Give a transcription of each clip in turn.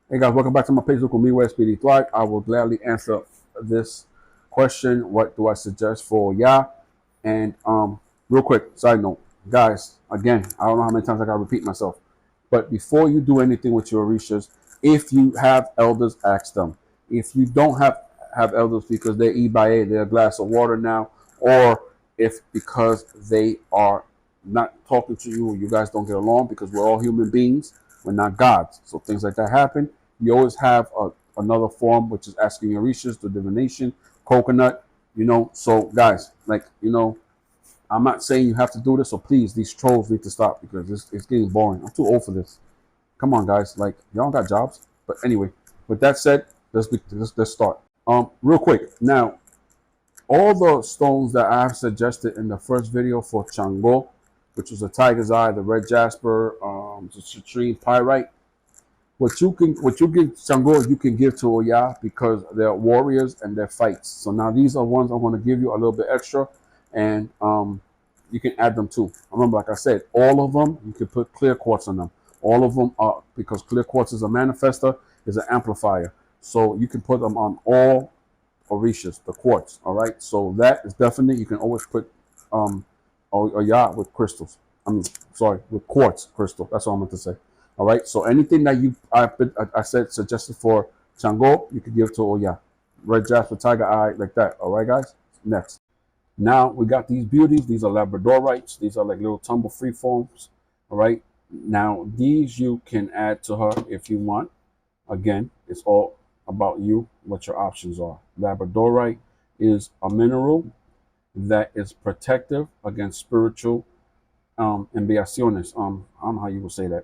Hey guys, welcome back to my page. Look me where espiritual. I will gladly answer this question. What do I suggest for ya? And real quick, side note, guys. Again, I don't know how many times I gotta repeat myself, but before you do anything with your orishas, if you have elders, ask them. If you don't have elders because they're e-by-a, they're a glass of water now, or if because they are not talking to you, or you guys don't get along because we're all human beings, we're not gods. So things like that happen. You always have another form, which is asking your orishas, the divination, coconut. So guys, I'm not saying you have to do this, so please, these trolls need to stop because it's getting boring. I'm too old for this. Come on, guys. Like, y'all got jobs. But anyway, with that said, let's start. Real quick. Now, all the stones that I have suggested in the first video for Chango, which was a tiger's eye, the red jasper, the citrine pyrite. What you give Chango, you can give to Oya because they're warriors and they're fights. So now these are ones I'm going to give you a little bit extra, and you can add them too. Remember, like I said, all of them you can put clear quartz on them. All of them are because clear quartz is a manifester, is an amplifier. So you can put them on all orishas, the quartz. All right. So that is definitely you can always put Oya with crystals. I mean, sorry, with quartz crystal. That's all I meant to say. All right. So anything that I said suggested for Chango, you could give to Oya. Red jasper, tiger eye, like that. All right, guys. Next. Now we got these beauties. These are labradorites. These are like little tumble free forms. All right. Now these you can add to her if you want. Again, it's all about you, what your options are. Labradorite is a mineral that is protective against spiritual enviaciones. I don't know how you would say that.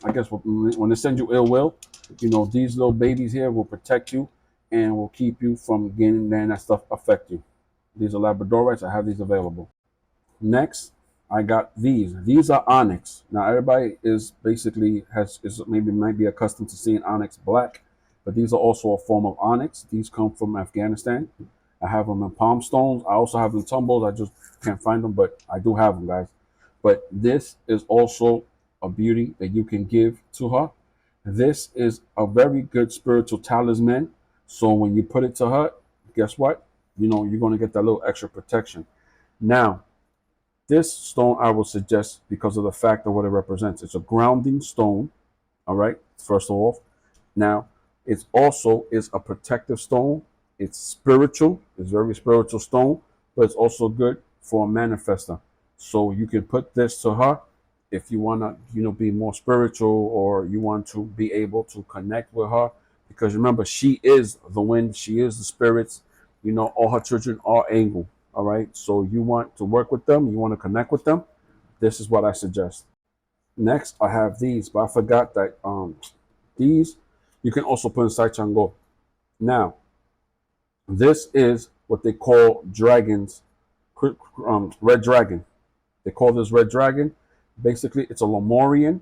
I guess when they send you ill will, these little babies here will protect you and will keep you from getting that stuff affect you. These are labradorites. I have these available. Next, I got these. These are onyx. Now everybody is basically is maybe might be accustomed to seeing onyx black, but these are also a form of onyx. These come from Afghanistan. I have them in palm stones. I also have them tumbles. I just can't find them, but I do have them, guys. But this is also a beauty that you can give to her. This is a very good spiritual talisman. So when you put it to her, guess what? You're going to get that little extra protection. Now, this stone I will suggest because of the fact of what it represents. It's a grounding stone, all right, first of all. Now, it's also is a protective stone. It's spiritual. It's a very spiritual stone, but it's also good for a manifester. So you can put this to her if you want to, be more spiritual or you want to be able to connect with her. Because remember, she is the wind. She is the spirits. All her children are angel. All right. So you want to work with them. You want to connect with them. This is what I suggest. Next, I have these, but I forgot that these you can also put inside Chango. Now, this is what they call dragons, red dragon. They call this red dragon. Basically, it's a Lemurian.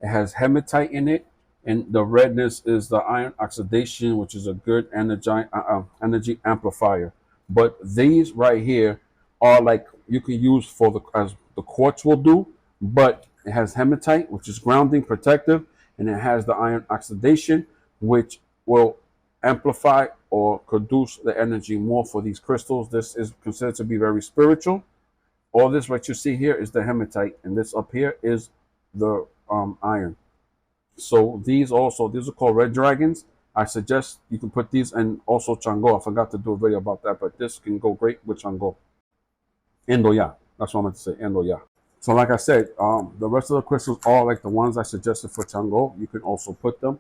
It has hematite in it, and the redness is the iron oxidation, which is a good energy amplifier. But these right here are like you can use for as the quartz will do, but it has hematite, which is grounding, protective, and it has the iron oxidation, which will amplify or produce the energy more for these crystals. This is considered to be very spiritual. All this what you see here is the hematite, and this up here is the iron. So these are called red dragons. I suggest you can put these and also Chango. I forgot to do a video about that, but this can go great with Chango. Endoya. That's what I meant to say. Endoya. So like I said, the rest of the crystals are like the ones I suggested for Chango. You can also put them.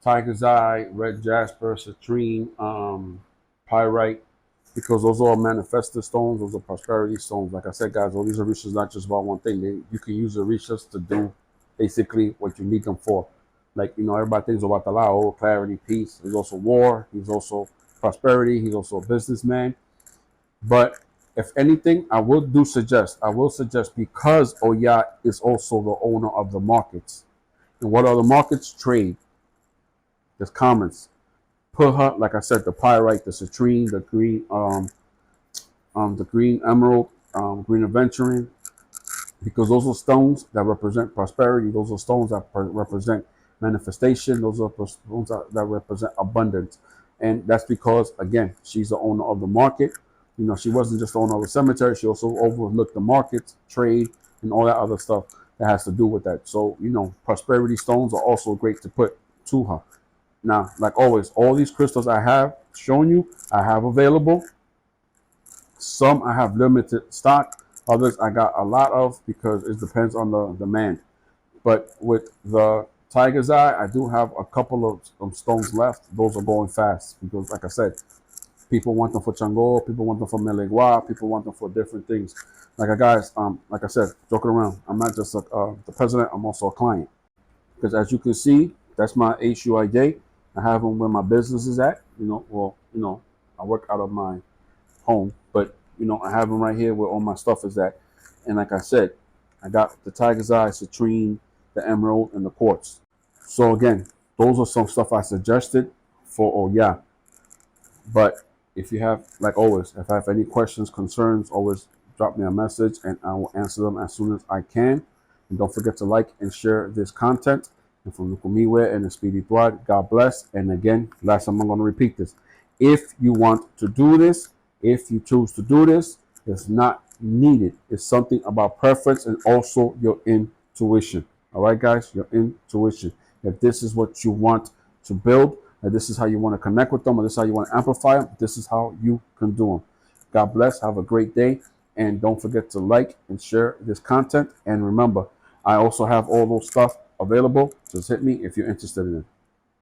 Tiger's Eye, Red Jasper, Citrine, Pyrite, because those are all manifested stones. Those are prosperity stones. Like I said, guys, all these orishas not just about one thing. You can use orishas to do basically what you need them for. Like, everybody thinks about the Lao, clarity, peace. He's also war. He's also prosperity. He's also a businessman. But if anything, I will suggest because Oya is also the owner of the markets. And what are the markets? Trade. There's commerce. Put her, like I said, the pyrite, the citrine, the green emerald, green aventurine, because those are stones that represent prosperity. Those are stones that represent manifestation. Those are stones that represent abundance. And that's because, again, she's the owner of the market. You know, she wasn't just the owner of a cemetery. She also overlooked the markets, trade, and all that other stuff that has to do with that. So, you know, prosperity stones are also great to put to her. Now, like always, all these crystals I have shown you, I have available. Some I have limited stock. Others I got a lot of because it depends on the demand. But with the Tiger's Eye, I do have a couple of stones left. Those are going fast because, like I said, people want them for Chango, people want them for Melegua, people want them for different things. Like I said, joking around, I'm not just the president, I'm also a client. Because as you can see, that's my HUIJ. I have them where my business is at. I work out of my home, but I have them right here where all my stuff is at. And like I said, I got the Tiger's Eye, citrine, the emerald, and the quartz. So again, those are some stuff I suggested for Oya. But if you have, like always, if I have any questions, concerns, always drop me a message and I will answer them as soon as I can. And don't forget to like and share this content. And from Nukumiwe and Espiritual, God bless. And again, last time I'm going to repeat this. If you want to do this, if you choose to do this, it's not needed. It's something about preference and also your intuition. All right, guys, your intuition. If this is what you want to build, and this is how you want to connect with them, or this is how you want to amplify them, this is how you can do them. God bless. Have a great day. And don't forget to like and share this content. And remember, I also have all those stuff available. Just hit me if you're interested in it.